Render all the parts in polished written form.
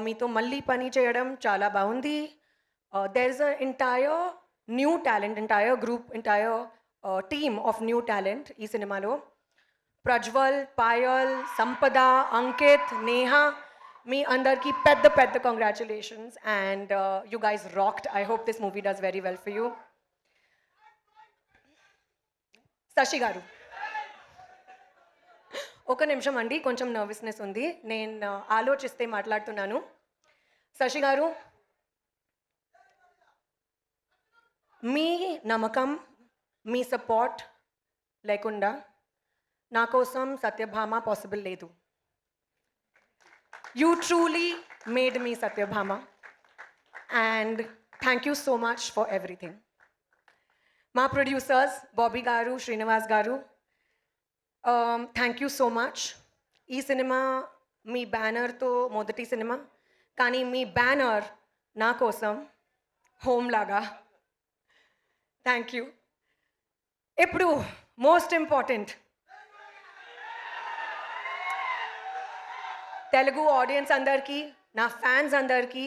మీతో మళ్ళీ పని చేయడం చాలా బాగుంది. There is a entire group, team of new talent ఈ సినిమాలో. ప్రజ్వల్, పాయల్, సంపద, అంకిత్, నేహ, మీ అందరికీ పెద్ద పెద్ద congratulations and you guys rocked. I hope this movie does very well for you. Sashi garu, ఒక నిమిషం అండి, కొంచెం నర్వస్నెస్ ఉంది. నేను ఆలోచిస్తే మాట్లాడుతున్నాను. శశి గారు, మీ నమ్మకం, మీ సపోర్ట్ లేకుండా నా కోసం సత్యభామ పాసిబుల్ లేదు. You truly made me Satyabhama and thank you so much for everything. మా ప్రొడ్యూసర్స్ బాబీ గారు, శ్రీనివాస్ గారు, థ్యాంక్ యూ సో మచ్. ఈ సినిమా మీ బ్యానర్తో మొదటి సినిమా, కానీ మీ బ్యానర్ నా కోసం హోమ్ లాగా. Thank you. ఇప్పుడు మోస్ట్ ఇంపార్టెంట్, తెలుగు ఆడియన్స్ అందరికీ, నా ఫ్యాన్స్ అందరికీ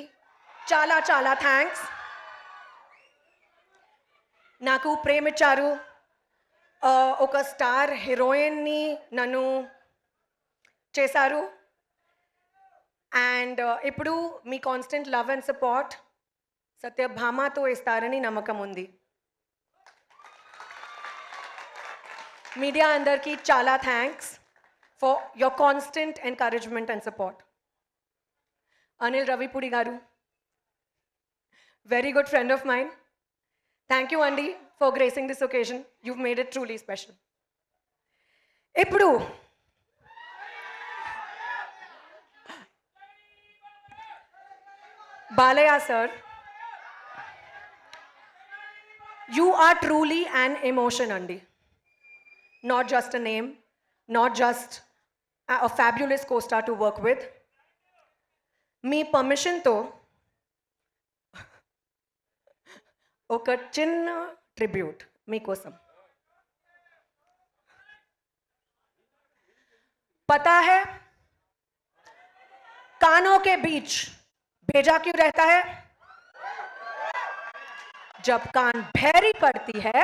చాలా చాలా థ్యాంక్స్. నాకు ప్రేమించారు, ఒక స్టార్ హీరోయిన్ని నన్ను చేశారు అండ్ ఇప్పుడు మీ కాన్స్టెంట్ లవ్ అండ్ సపోర్ట్ సత్యభామతో ఇస్తారని నమ్మకం ఉంది. మీడియా అందరికీ చాలా thanks for your constant encouragement and support. Anil Ravipudi garu, very good friend of mine. Thank you అండి for gracing this occasion. you've made it truly special. ఇప్పుడు Balayya sir, you are truly an emotion అండి, not just a name, not just a fabulous co-star to work with. మీ పర్మిషన్తో ఒక చిన్న tribute మీకోసం. पता है कानों के बीच भेजा क्यों रहता है? जब कान भैरी पड़ती है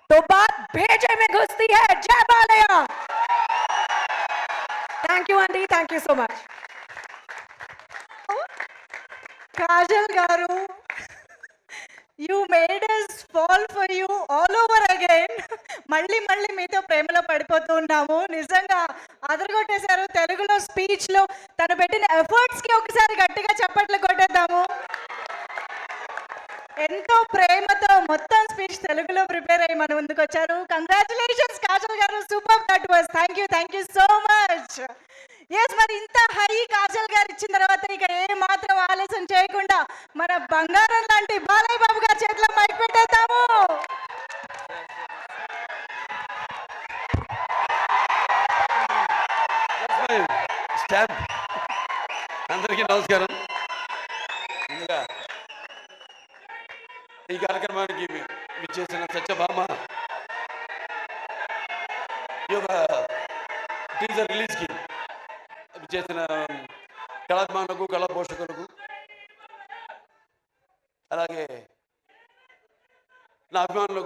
तो बात भेजे में घुसती है. जय बालया. थैंक यू अंडी, thank you so much. Kajal garu, you made us fall for you all over again. మళ్ళీ మళ్ళీ మీతో ప్రేమలో పడిపోతూ ఉన్నాము. నిజంగా అదరగొట్టేశారు. తెలుగులో స్పీచ్లో తను పెట్టిన ఎఫర్ట్స్కి ఒకసారి గట్టిగా చప్పట్లు కొట్టేద్దాము. ఎంతో ప్రేమతో మొత్తం స్పీచ్ తెలుగులో ప్రిపేర్ అయ్యి మన ముందుకు వచ్చారు. Congratulations Kajal garu, super. That was. Thank you so much. Yes, మరి ఇంత హై కాజల్ గారు ఇచ్చిన తర్వాత ఇక ఏ మాత్రం ఆలస్యం చేయకుండా మన బంగారం లాంటి బాలయ్య బాబు గారి చేతిలో మైక్ పెట్టేద్దాము. అందరికీ నమస్కారం. ముందుగా ఈ కార్యక్రమానికి విచ్చేసిన సత్యభామ ఈ యొక్క టీజర్ రిలీజ్కి విచ్చేసిన కళాభిమానులకు, కళా పోషకులకు, అలాగే నా అభిమానులకు